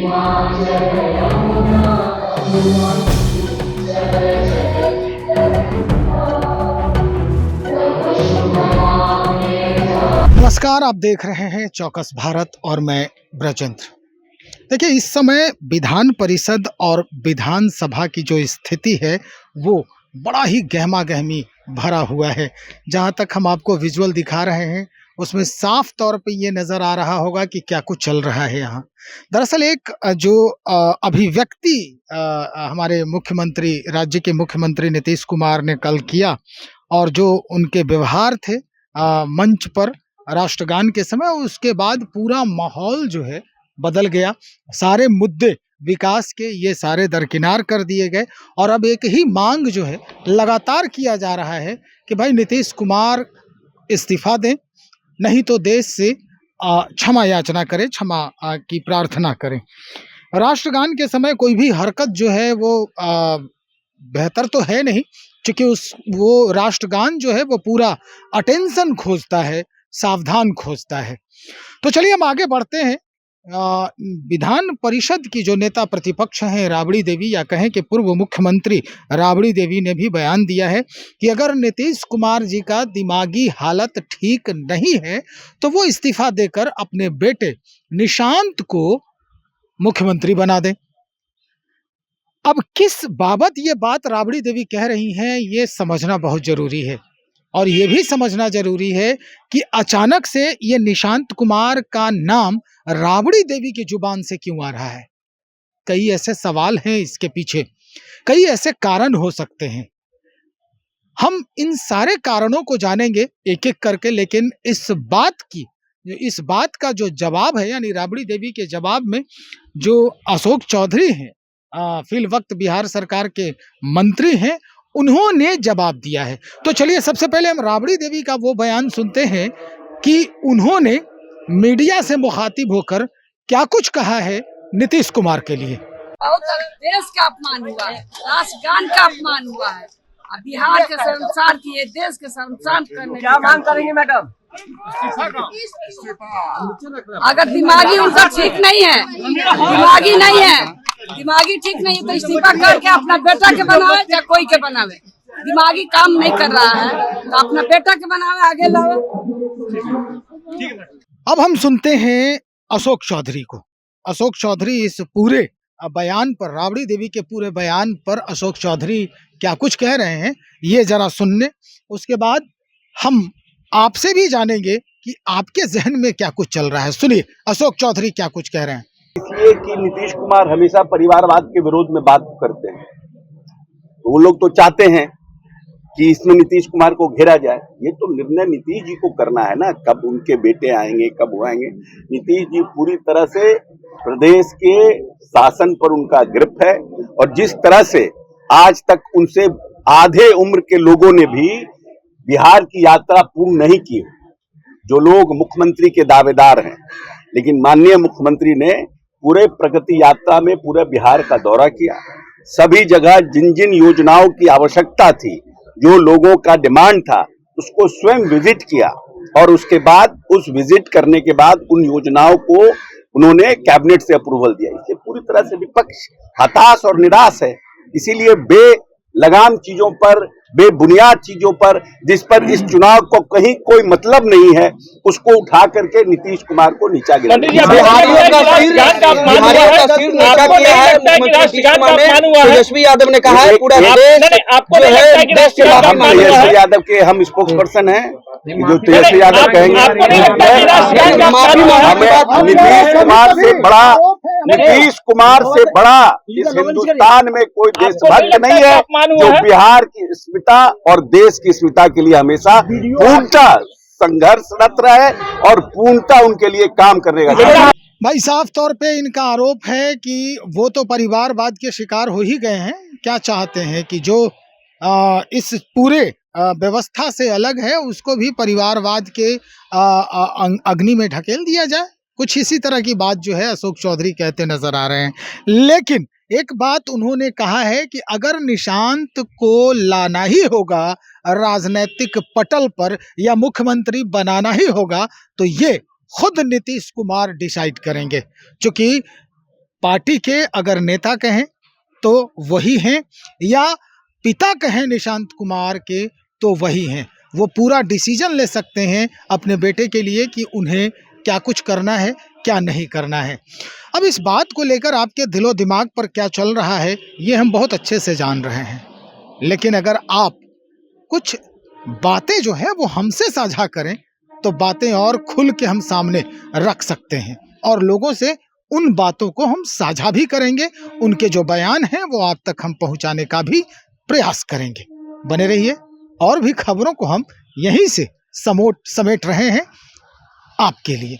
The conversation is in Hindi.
नमस्कार, आप देख रहे हैं चौकस भारत और मैं ब्रजेंद्र। देखिए, इस समय विधान परिषद और विधानसभा की जो स्थिति है वो बड़ा ही गहमा-गहमी भरा हुआ है। जहाँ तक हम आपको विजुअल दिखा रहे हैं उसमें साफ तौर पे ये नज़र आ रहा होगा कि क्या कुछ चल रहा है यहाँ। दरअसल एक अभिव्यक्ति हमारे मुख्यमंत्री राज्य के मुख्यमंत्री नीतीश कुमार ने कल किया और जो उनके व्यवहार थे मंच पर राष्ट्रगान के समय, उसके बाद पूरा माहौल जो है बदल गया। सारे मुद्दे विकास के ये सारे दरकिनार कर दिए गए और अब एक ही मांग जो है लगातार किया जा रहा है कि भाई नीतीश कुमार इस्तीफा दें, नहीं तो देश से क्षमा याचना करें, क्षमा की प्रार्थना करें। राष्ट्रगान के समय कोई भी हरकत जो है वो बेहतर तो है नहीं, क्योंकि वो राष्ट्रगान जो है वो पूरा अटेंशन खोजता है, सावधान खोजता है। तो चलिए हम आगे बढ़ते हैं। विधान परिषद की जो नेता प्रतिपक्ष हैं राबड़ी देवी, या कहें कि पूर्व मुख्यमंत्री राबड़ी देवी, ने भी बयान दिया है कि अगर नीतीश कुमार जी का दिमागी हालत ठीक नहीं है तो वो इस्तीफा देकर अपने बेटे निशांत को मुख्यमंत्री बना दें। अब किस बाबत ये बात राबड़ी देवी कह रही हैं ये समझना बहुत जरूरी है, और ये भी समझना जरूरी है कि अचानक से ये निशांत कुमार का नाम राबड़ी देवी की जुबान से क्यों आ रहा है। कई ऐसे सवाल हैं इसके पीछे, कई ऐसे कारण हो सकते हैं। हम इन सारे कारणों को जानेंगे एक एक करके, लेकिन इस बात का जो जवाब है, यानी राबड़ी देवी के जवाब में जो अशोक चौधरी हैं, फिल वक्त बिहार सरकार के मंत्री हैं, उन्होंने जवाब दिया है। तो चलिए सबसे पहले हम राबड़ी देवी का वो बयान सुनते हैं कि उन्होंने मीडिया से मुखातिब होकर क्या कुछ कहा है नीतीश कुमार के लिए। बहुत देश का अपमान हुआ है, राष्ट्रगान का अपमान हुआ है, बिहार के शर्मसार किए, देश के शर्मसार करने। क्या मांग करेंगे मैडम? अगर दिमागी उनका ठीक नहीं है, दिमागी ठीक नहीं है तो इस्तीफा करके अपना बेटा के बनावे या कोई के बनावे। दिमागी काम नहीं कर रहा है तो अपना बेटा के बनावे, आगे लावे। अब हम सुनते हैं अशोक चौधरी को। अशोक चौधरी इस पूरे बयान पर, राबड़ी देवी के पूरे बयान पर अशोक चौधरी क्या कुछ कह रहे हैं ये जरा सुनने, उसके बाद हम आपसे भी जानेंगे कि आपके जहन में क्या कुछ चल रहा है। सुनिए अशोक चौधरी क्या कुछ कह रहे हैं। इसलिए कि नीतीश कुमार हमेशा परिवारवाद के विरोध में बात करते हैं, तो वो लोग तो चाहते हैं कि इसमें नीतीश कुमार को घेरा जाए। ये तो निर्णय नीतीश जी को करना है ना, कब उनके बेटे आएंगे, कब वो आएंगे। नीतीश जी पूरी तरह से प्रदेश के शासन पर उनका ग्रिप है, और जिस तरह से आज तक उनसे आधे उम्र के लोगों ने भी बिहार की यात्रा पूर्ण नहीं की, जो लोग मुख्यमंत्री के दावेदार हैं, लेकिन माननीय मुख्यमंत्री ने पूरे प्रगति यात्रा में पूरे बिहार का दौरा किया। सभी जगह जिन जिन योजनाओं की आवश्यकता थी, जो लोगों का डिमांड था, उसको स्वयं विजिट किया, और उसके बाद उस विजिट करने के बाद उन योजनाओं को उन्होंने कैबिनेट से अप्रूवल दिया। इससे पूरी तरह से विपक्ष हताश और निराश है। इसीलिए बेलगाम चीजों पर, बेबुनियाद चीजों पर, जिस पर इस चुनाव को कहीं कोई मतलब नहीं है, उसको उठा करके नीतीश कुमार को नीचा गिरा। तेजस्वी यादव ने कहा है पूरा तेजस्वी यादव के हम स्पोक्स पर्सन हैं, जो तेजस्वी यादव कहेंगे। नीतीश कुमार से बड़ा इस हिंदुस्तान में कोई देशभक्त नहीं है, जो बिहार की अस्मिता और देश की अस्मिता के लिए हमेशा पूर्णतः संघर्षरत रहे और पूर्णतः उनके लिए काम करने का। भाई साफ तौर पे इनका आरोप है कि वो तो परिवारवाद के शिकार हो ही गए हैं। क्या चाहते हैं कि जो इस पूरे व्यवस्था से अलग है उसको भी परिवारवाद के अग्नि में ढकेल दिया जाए। कुछ इसी तरह की बात जो है अशोक चौधरी कहते नजर आ रहे हैं। लेकिन एक बात उन्होंने कहा है कि अगर निशांत को लाना ही होगा राजनीतिक पटल पर या मुख्यमंत्री बनाना ही होगा तो ये खुद नीतीश कुमार डिसाइड करेंगे, क्योंकि पार्टी के अगर नेता कहें तो वही हैं, या पिता कहें निशांत कुमार के तो वही हैं। वो पूरा डिसीजन ले सकते हैं अपने बेटे के लिए कि उन्हें क्या कुछ करना है, क्या नहीं करना है। अब इस बात को लेकर आपके दिलो दिमाग पर क्या चल रहा है ये हम बहुत अच्छे से जान रहे हैं, लेकिन अगर आप कुछ बातें जो है वो हमसे साझा करें तो बातें और खुल के हम सामने रख सकते हैं और लोगों से उन बातों को हम साझा भी करेंगे, उनके जो बयान हैं वो आप तक हम पहुंचाने का भी प्रयास करेंगे। बने रहिए, और भी खबरों को हम यहीं से समेट रहे हैं आपके लिए।